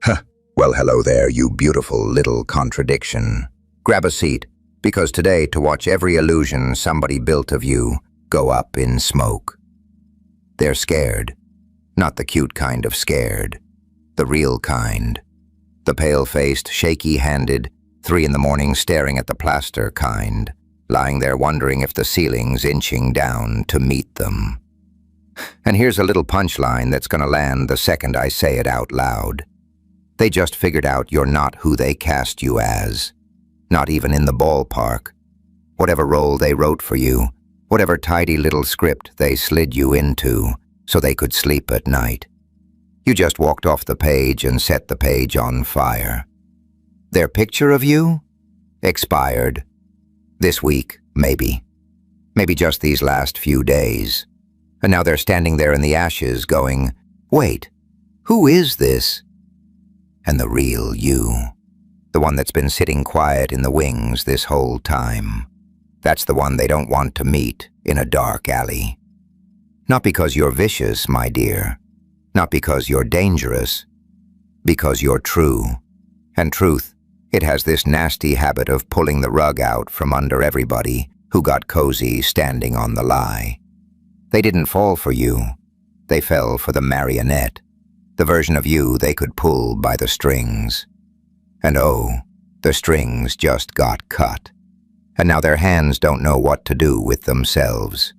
Huh. Well, hello there, you beautiful little contradiction. Grab a seat, because today to watch every illusion somebody built of you go up in smoke. They're scared. Not the cute kind of scared. The real kind. The pale-faced, shaky-handed, 3 in the morning staring at the plaster kind, lying there wondering if the ceiling's inching down to meet them. And here's a little punchline that's gonna land the second I say it out loud. They just figured out you're not who they cast you as. Not even in the ballpark. Whatever role they wrote for you, whatever tidy little script they slid you into so they could sleep at night. You just walked off the page and set the page on fire. Their picture of you? Expired. This week, maybe. Maybe just these last few days. And now they're standing there in the ashes going, wait, who is this? And the real you. The one that's been sitting quiet in the wings this whole time. That's the one they don't want to meet in a dark alley. Not because you're vicious, my dear. Not because you're dangerous. Because you're true. And truth, it has this nasty habit of pulling the rug out from under everybody who got cozy standing on the lie. They didn't fall for you. They fell for the marionette, the version of you they could pull by the strings. And oh, the strings just got cut. And now their hands don't know what to do with themselves.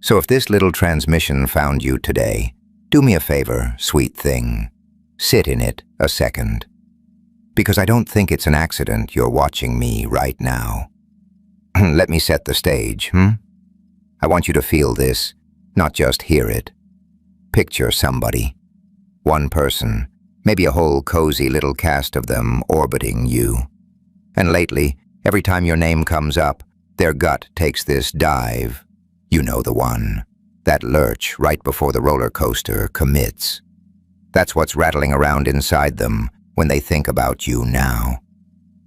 So if this little transmission found you today, do me a favor, sweet thing. Sit in it a second. Because I don't think it's an accident you're watching me right now. Let me set the stage, I want you to feel this, not just hear it. Picture somebody. One person, maybe a whole cozy little cast of them orbiting you. And lately, every time your name comes up, their gut takes this dive. You know the one. That lurch right before the roller coaster commits. That's what's rattling around inside them when they think about you now.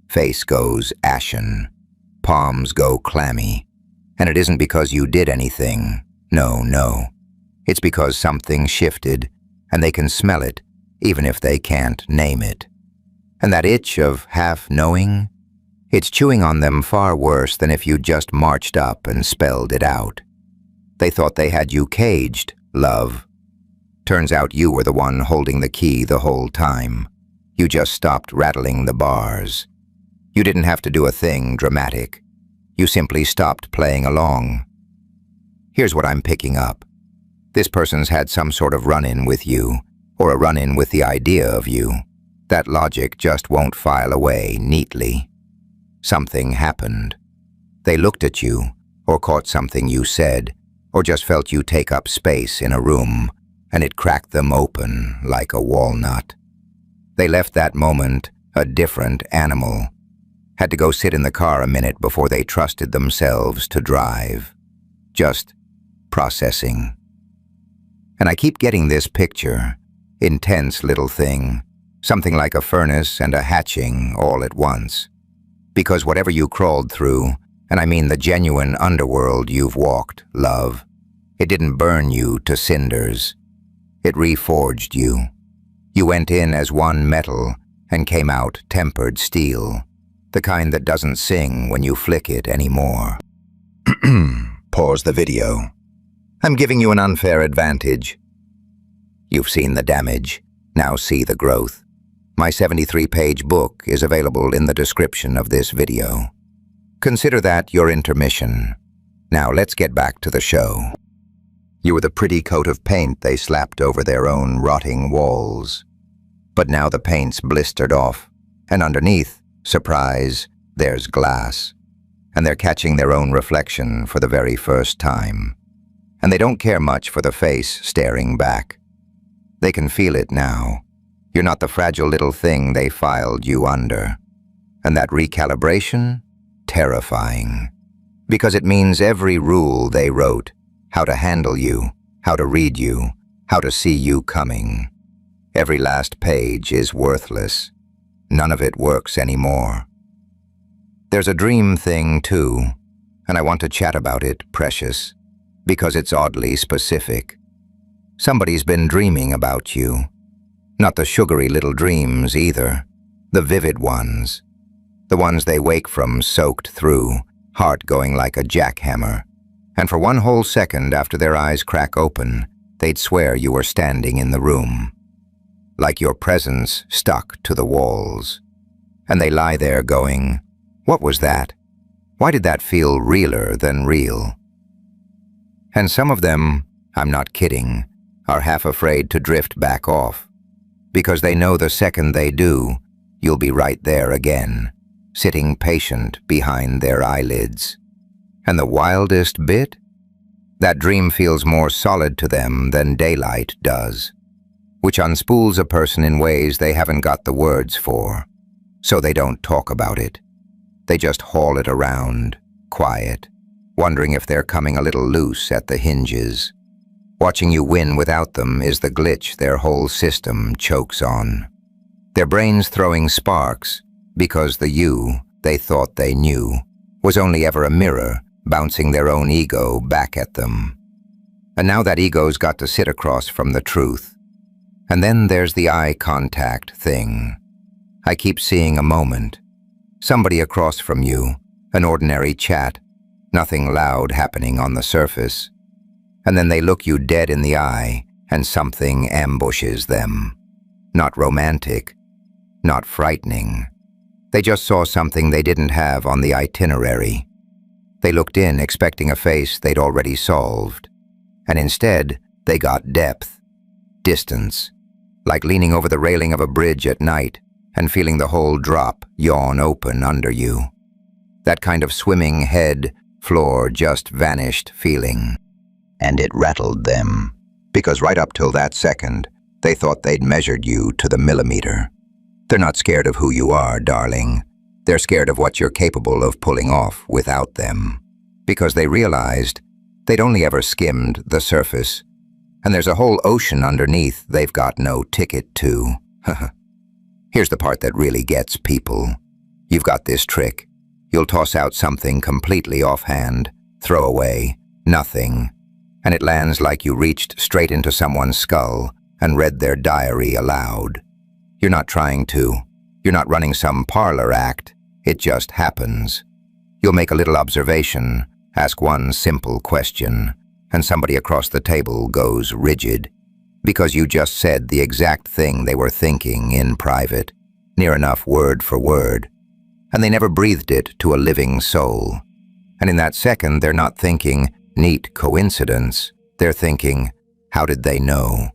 Face goes ashen. Palms go clammy. And it isn't because you did anything. No. It's because something shifted, and they can smell it, even if they can't name it. And that itch of half-knowing? It's chewing on them far worse than if you just marched up and spelled it out. They thought they had you caged, love. Turns out you were the one holding the key the whole time. You just stopped rattling the bars. You didn't have to do a thing dramatic. You simply stopped playing along. Here's what I'm picking up. This person's had some sort of run-in with you, or a run-in with the idea of you. That logic just won't file away neatly. Something happened. They looked at you, or caught something you said, or just felt you take up space in a room, and it cracked them open like a walnut. They left that moment a different animal. Had to go sit in the car a minute before they trusted themselves to drive. Just processing. And I keep getting this picture, intense little thing, something like a furnace and a hatching all at once. Because whatever you crawled through, and I mean the genuine underworld you've walked, love, it didn't burn you to cinders. It reforged you. You went in as one metal and came out tempered steel. The kind that doesn't sing when you flick it anymore. Pause the video. I'm giving you an unfair advantage. You've seen the damage. Now see the growth. My 73-page book is available in the description of this video. Consider that your intermission. Now let's get back to the show. You were the pretty coat of paint they slapped over their own rotting walls. But now the paint's blistered off, and underneath, surprise, there's glass. And they're catching their own reflection for the very first time. And they don't care much for the face staring back. They can feel it now. You're not the fragile little thing they filed you under. And that recalibration? Terrifying. Because it means every rule they wrote, how to handle you, how to read you, how to see you coming. Every last page is worthless. None of it works anymore. There's a dream thing, too, and I want to chat about it, precious, because it's oddly specific. Somebody's been dreaming about you. Not the sugary little dreams either. The vivid ones. The ones they wake from soaked through, heart going like a jackhammer. And for one whole second after their eyes crack open, they'd swear you were standing in the room. Like your presence stuck to the walls. And they lie there going, "What was that? Why did that feel realer than real?" And some of them, I'm not kidding, are half afraid to drift back off. Because they know the second they do, you'll be right there again, sitting patient behind their eyelids. And the wildest bit? That dream feels more solid to them than daylight does, which unspools a person in ways they haven't got the words for. So they don't talk about it. They just haul it around, quiet, wondering if they're coming a little loose at the hinges. Watching you win without them is the glitch their whole system chokes on. Their brains throwing sparks because the you they thought they knew was only ever a mirror bouncing their own ego back at them. And now that ego's got to sit across from the truth. And then there's the eye contact thing. I keep seeing a moment. Somebody across from you, an ordinary chat, nothing loud happening on the surface. And then they look you dead in the eye and something ambushes them. Not romantic, not frightening. They just saw something they didn't have on the itinerary. They looked in expecting a face they'd already solved. And instead, they got depth, distance, like leaning over the railing of a bridge at night and feeling the whole drop yawn open under you. That kind of swimming head, floor just vanished feeling. And it rattled them, because right up till that second, they thought they'd measured you to the millimeter. They're not scared of who you are, darling. They're scared of what you're capable of pulling off without them. Because they realized they'd only ever skimmed the surface, and there's a whole ocean underneath they've got no ticket to. Here's the part that really gets people. You've got this trick. You'll toss out something completely offhand, throw away, nothing, and it lands like you reached straight into someone's skull and read their diary aloud. You're not trying to. You're not running some parlor act. It just happens. You'll make a little observation, ask one simple question, and somebody across the table goes rigid, because you just said the exact thing they were thinking in private, near enough word for word, and they never breathed it to a living soul. And in that second, they're not thinking, neat coincidence. They're thinking, how did they know?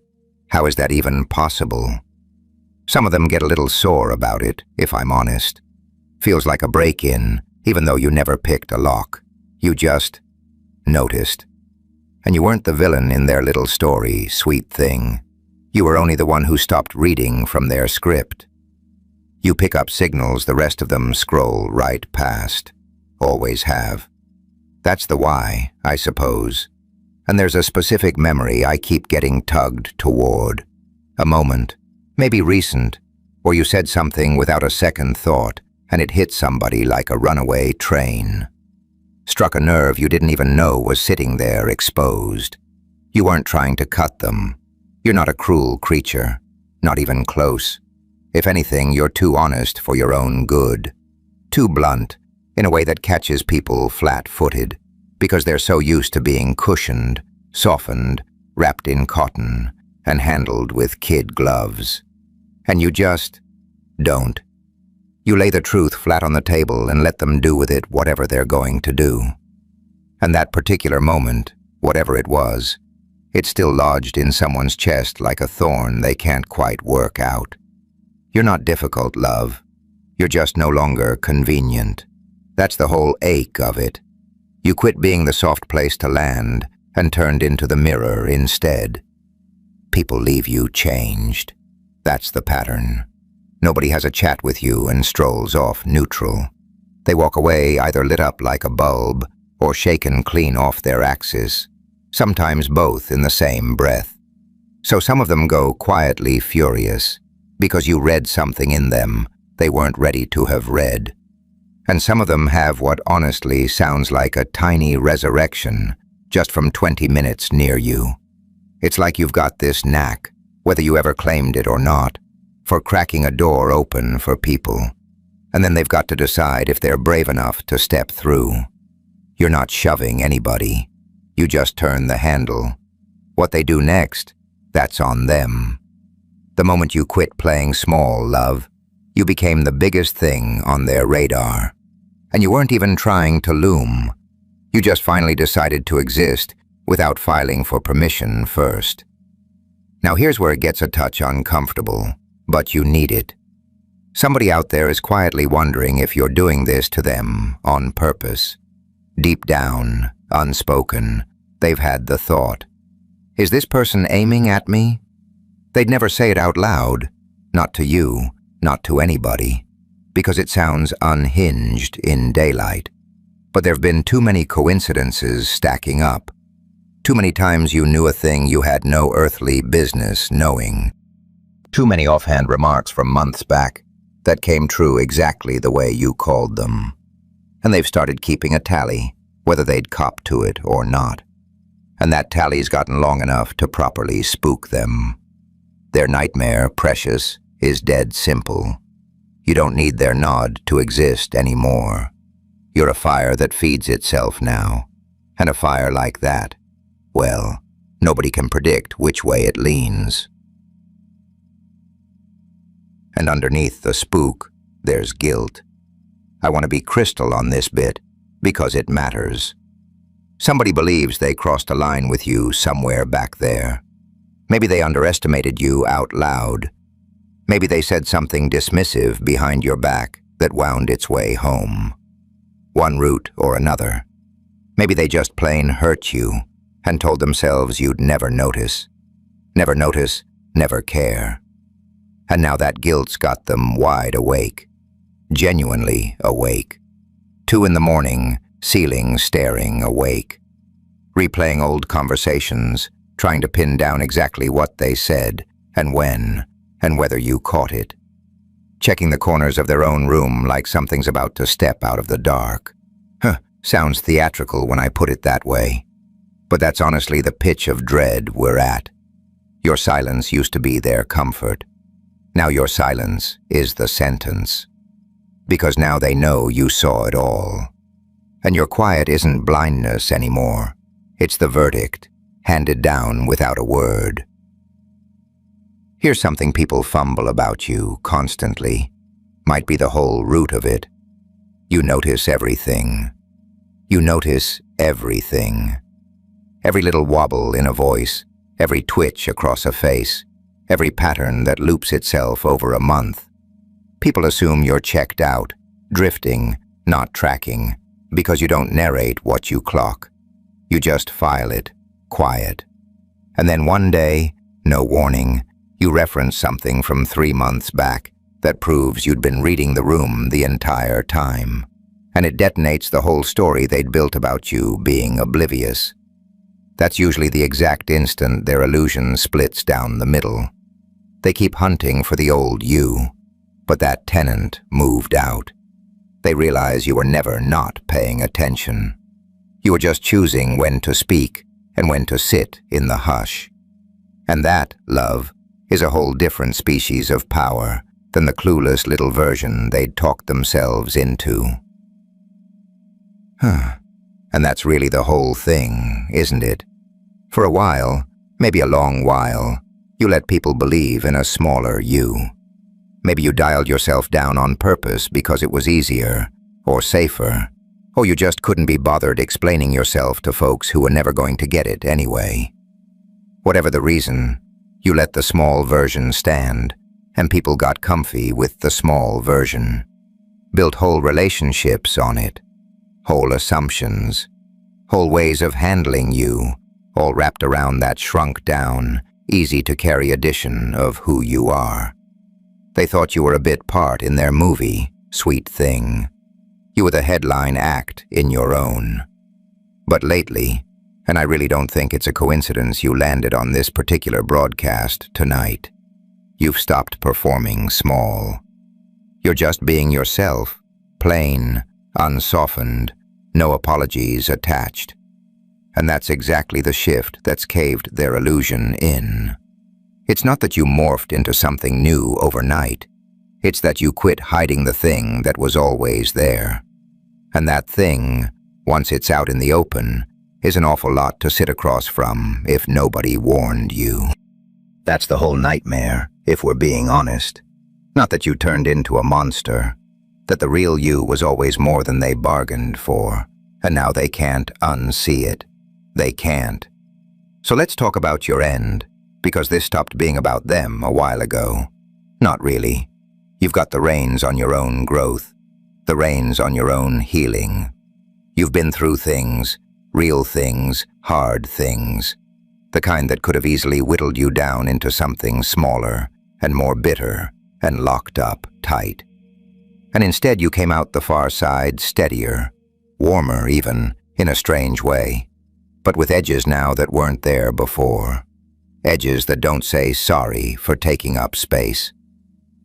How is that even possible? Some of them get a little sore about it, if I'm honest. Feels like a break-in, even though you never picked a lock. You just noticed. And you weren't the villain in their little story, sweet thing. You were only the one who stopped reading from their script. You pick up signals the rest of them scroll right past. Always have. That's the why, I suppose. And there's a specific memory I keep getting tugged toward. A moment, maybe recent, where you said something without a second thought, and it hit somebody like a runaway train. Struck a nerve you didn't even know was sitting there exposed. You weren't trying to cut them. You're not a cruel creature, not even close. If anything, you're too honest for your own good. Too blunt, in a way that catches people flat-footed, because they're so used to being cushioned, softened, wrapped in cotton, and handled with kid gloves. And you just don't. You lay the truth flat on the table and let them do with it whatever they're going to do. And that particular moment, whatever it was, it's still lodged in someone's chest like a thorn they can't quite work out. You're not difficult, love. You're just no longer convenient. That's the whole ache of it. You quit being the soft place to land and turned into the mirror instead. People leave you changed. That's the pattern. Nobody has a chat with you and strolls off neutral. They walk away either lit up like a bulb or shaken clean off their axis, sometimes both in the same breath. So some of them go quietly furious because you read something in them they weren't ready to have read. And some of them have what honestly sounds like a tiny resurrection just from 20 minutes near you. It's like you've got this knack, whether you ever claimed it or not, for cracking a door open for people. And then they've got to decide if they're brave enough to step through. You're not shoving anybody. You just turn the handle. What they do next, that's on them. The moment you quit playing small, love, you became the biggest thing on their radar. And you weren't even trying to loom. You just finally decided to exist without filing for permission first. Now here's where it gets a touch uncomfortable, but you need it. Somebody out there is quietly wondering if you're doing this to them on purpose. Deep down, unspoken, they've had the thought, is this person aiming at me? They'd never say it out loud, not to you, not to anybody, because it sounds unhinged in daylight. But there've been too many coincidences stacking up. Too many times you knew a thing you had no earthly business knowing. Too many offhand remarks from months back that came true exactly the way you called them. And they've started keeping a tally, whether they'd cop to it or not. And that tally's gotten long enough to properly spook them. Their nightmare, precious, is dead simple. You don't need their nod to exist anymore. You're a fire that feeds itself now. And a fire like that, well, nobody can predict which way it leans. And underneath the spook, there's guilt. I want to be crystal on this bit, because it matters. Somebody believes they crossed a line with you somewhere back there. Maybe they underestimated you out loud. Maybe they said something dismissive behind your back that wound its way home. One route or another. Maybe they just plain hurt you and told themselves you'd never notice. Never notice, never care. And now that guilt's got them wide awake. Genuinely awake. 2 a.m, ceiling staring awake. Replaying old conversations, trying to pin down exactly what they said, and when, and whether you caught it. Checking the corners of their own room like something's about to step out of the dark. Sounds theatrical when I put it that way. But that's honestly the pitch of dread we're at. Your silence used to be their comfort. Now your silence is the sentence. Because now they know you saw it all. And your quiet isn't blindness anymore. It's the verdict, handed down without a word. Here's something people fumble about you constantly. Might be the whole root of it. You notice everything. You notice everything. Every little wobble in a voice, every twitch across a face, every pattern that loops itself over a month. People assume you're checked out, drifting, not tracking, because you don't narrate what you clock. You just file it, quiet. And then one day, no warning, you reference something from 3 months back that proves you'd been reading the room the entire time. And it detonates the whole story they'd built about you being oblivious. That's usually the exact instant their illusion splits down the middle. They keep hunting for the old you, but that tenant moved out. They realize you were never not paying attention. You were just choosing when to speak and when to sit in the hush. And that, love, is a whole different species of power than the clueless little version they'd talked themselves into. And that's really the whole thing, isn't it? For a while, maybe a long while, you let people believe in a smaller you. Maybe you dialed yourself down on purpose because it was easier, or safer, or you just couldn't be bothered explaining yourself to folks who were never going to get it anyway. Whatever the reason, you let the small version stand, and people got comfy with the small version. Built whole relationships on it, whole assumptions, whole ways of handling you, all wrapped around that shrunk-down, easy-to-carry edition of who you are. They thought you were a bit part in their movie, Sweet Thing. You were the headline act in your own. But lately, and I really don't think it's a coincidence you landed on this particular broadcast tonight, you've stopped performing small. You're just being yourself, plain, unsoftened, no apologies attached. And that's exactly the shift that's caved their illusion in. It's not that you morphed into something new overnight. It's that you quit hiding the thing that was always there. And that thing, once it's out in the open, is an awful lot to sit across from if nobody warned you. That's the whole nightmare, if we're being honest. Not that you turned into a monster, that the real you was always more than they bargained for, and now they can't unsee it. They can't. So let's talk about your end, because this stopped being about them a while ago. Not really. You've got the reins on your own growth, the reins on your own healing. You've been through things, real things, hard things, the kind that could have easily whittled you down into something smaller and more bitter and locked up tight. And instead you came out the far side steadier, warmer even, in a strange way, but with edges now that weren't there before. Edges that don't say sorry for taking up space.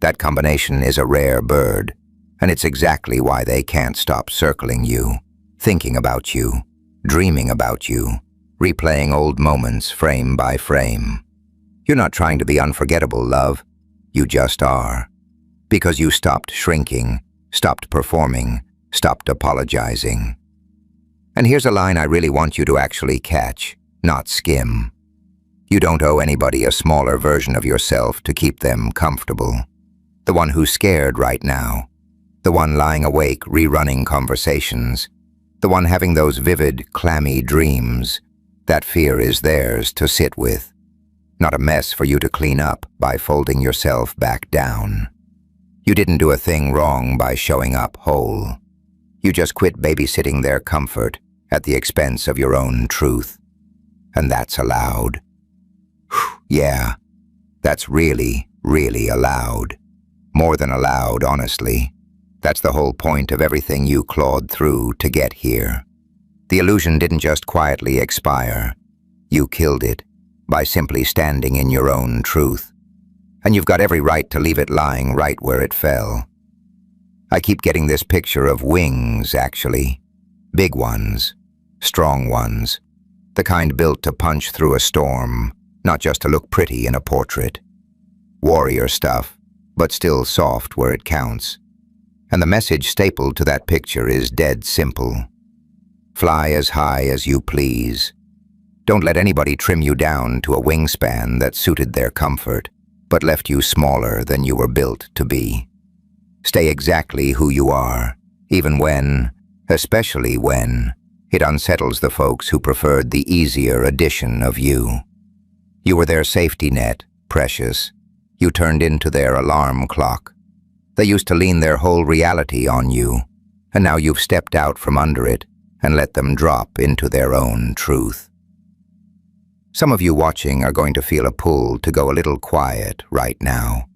That combination is a rare bird, and it's exactly why they can't stop circling you, thinking about you, dreaming about you, replaying old moments frame by frame. You're not trying to be unforgettable, love. You just are. Because you stopped shrinking, stopped performing, stopped apologizing. And here's a line I really want you to actually catch, not skim. You don't owe anybody a smaller version of yourself to keep them comfortable. The one who's scared right now. The one lying awake rerunning conversations. The one having those vivid, clammy dreams. That fear is theirs to sit with. Not a mess for you to clean up by folding yourself back down. You didn't do a thing wrong by showing up whole. You just quit babysitting their comfort at the expense of your own truth. And that's allowed. Yeah, that's really, really allowed. More than allowed, honestly. That's the whole point of everything you clawed through to get here. The illusion didn't just quietly expire. You killed it by simply standing in your own truth. And you've got every right to leave it lying right where it fell. I keep getting this picture of wings, actually. Big ones, strong ones, the kind built to punch through a storm, not just to look pretty in a portrait. Warrior stuff, but still soft where it counts. And the message stapled to that picture is dead simple. Fly as high as you please. Don't let anybody trim you down to a wingspan that suited their comfort, but left you smaller than you were built to be. Stay exactly who you are, even when, especially when, it unsettles the folks who preferred the easier addition of you. You were their safety net, precious. You turned into their alarm clock. They used to lean their whole reality on you, and now you've stepped out from under it and let them drop into their own truth. Some of you watching are going to feel a pull to go a little quiet right now,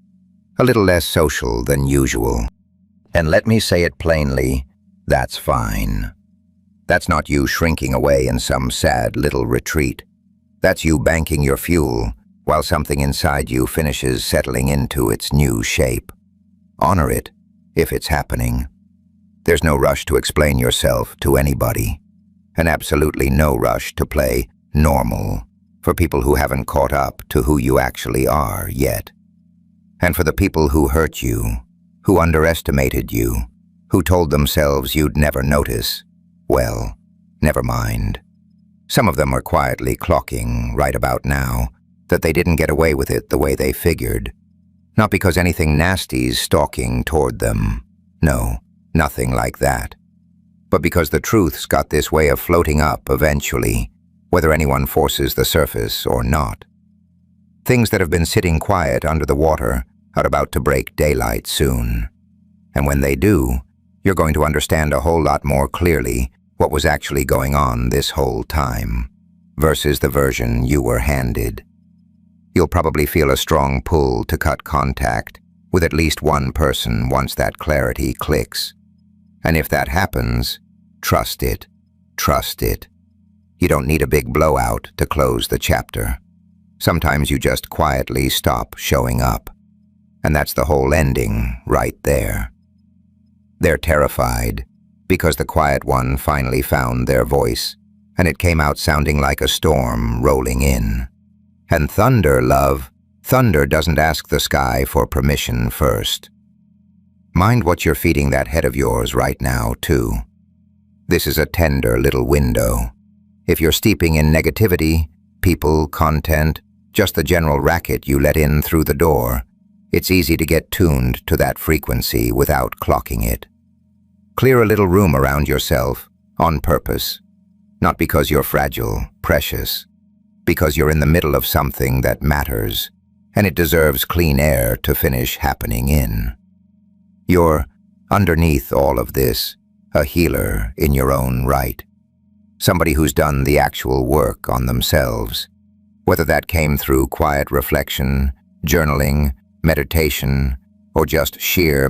a little less social than usual. And let me say it plainly, that's fine. That's not you shrinking away in some sad little retreat. That's you banking your fuel while something inside you finishes settling into its new shape. Honor it, if it's happening. There's no rush to explain yourself to anybody, and absolutely no rush to play normal for people who haven't caught up to who you actually are yet. And for the people who hurt you, who underestimated you, who told themselves you'd never notice, well, never mind. Some of them are quietly clocking right about now that they didn't get away with it the way they figured. Not because anything nasty's stalking toward them. No, nothing like that. But because the truth's got this way of floating up eventually, whether anyone forces the surface or not. Things that have been sitting quiet under the water are about to break daylight soon. And when they do, you're going to understand a whole lot more clearly what was actually going on this whole time, versus the version you were handed. You'll probably feel a strong pull to cut contact with at least one person once that clarity clicks. And if that happens, trust it. Trust it. You don't need a big blowout to close the chapter. Sometimes you just quietly stop showing up. And that's the whole ending right there. They're terrified because the quiet one finally found their voice, and it came out sounding like a storm rolling in. And thunder, love, Thunder doesn't ask the sky for permission first. Mind what you're feeding that head of yours right now, too. This is a tender little window. If you're steeping in negativity, people, content, just the general racket you let in through the door, it's easy to get tuned to that frequency without clocking it. Clear a little room around yourself, on purpose. Not because you're fragile, precious, because you're in the middle of something that matters, and it deserves clean air to finish happening in. You're, underneath all of this, a healer in your own right. Somebody who's done the actual work on themselves, whether that came through quiet reflection, journaling, meditation, or just sheer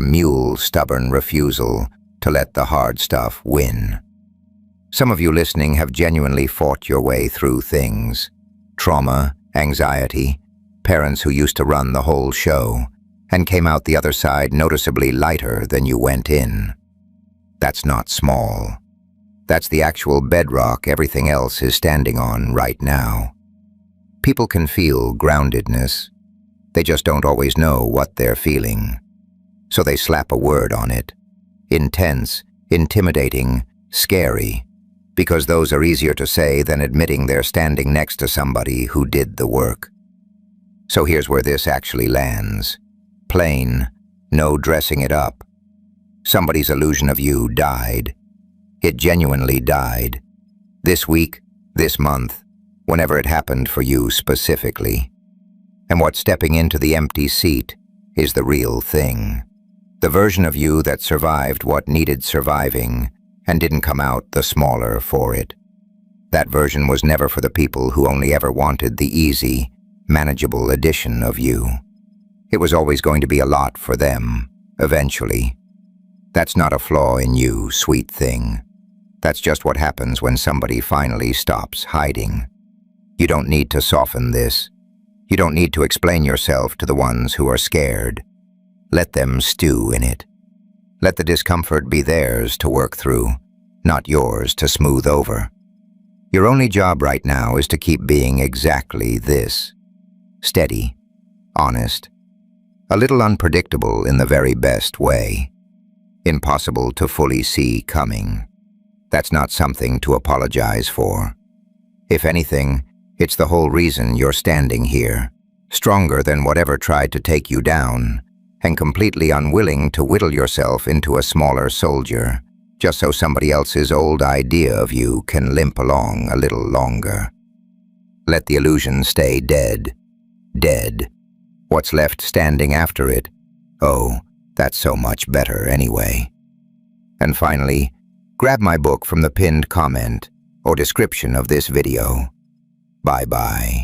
stubborn refusal to let the hard stuff win. Some of you listening have genuinely fought your way through things. Trauma, anxiety, parents who used to run the whole show, and came out the other side noticeably lighter than you went in. That's not small. That's the actual bedrock everything else is standing on right now. People can feel groundedness. They just don't always know what they're feeling. So they slap a word on it. Intense, intimidating, scary, because those are easier to say than admitting they're standing next to somebody who did the work. So here's where this actually lands. Plain, no dressing it up. Somebody's illusion of you died. It genuinely died. This week, this month, whenever it happened for you specifically. And what's stepping into the empty seat is the real thing. The version of you that survived what needed surviving and didn't come out the smaller for it. That version was never for the people who only ever wanted the easy, manageable edition of you. It was always going to be a lot for them, eventually. That's not a flaw in you, sweet thing. That's just what happens when somebody finally stops hiding. You don't need to soften this. You don't need to explain yourself to the ones who are scared. Let them stew in it. Let the discomfort be theirs to work through, not yours to smooth over. Your only job right now is to keep being exactly this. Steady, honest, a little unpredictable in the very best way. Impossible to fully see coming. That's not something to apologize for. If anything, it's the whole reason you're standing here, stronger than whatever tried to take you down, and completely unwilling to whittle yourself into a smaller soldier, just so somebody else's old idea of you can limp along a little longer. Let the illusion stay dead. Dead. What's left standing after it? Oh, that's so much better anyway. And finally, grab my book from the pinned comment or description of this video. Bye-bye.